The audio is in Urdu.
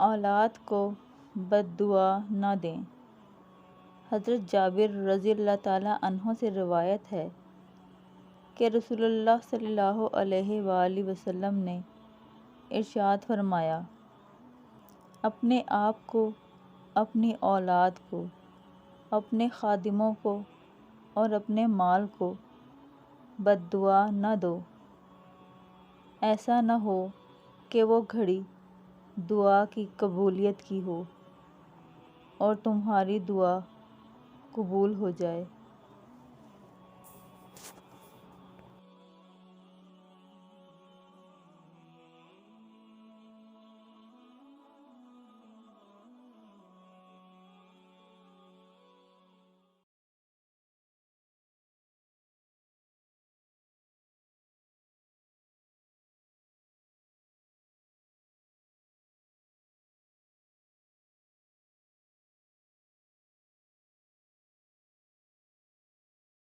اولاد کو بد دعا نہ دیں۔ حضرت جابر رضی اللہ تعالیٰ عنہ سے روایت ہے کہ رسول اللہ صلی اللہ علیہ وآلہ وسلم نے ارشاد فرمایا، اپنے آپ کو، اپنی اولاد کو، اپنے خادموں کو اور اپنے مال کو بد دعا نہ دو۔ ایسا نہ ہو کہ وہ گھڑی دعا کی قبولیت کی ہو اور تمہاری دعا قبول ہو جائے۔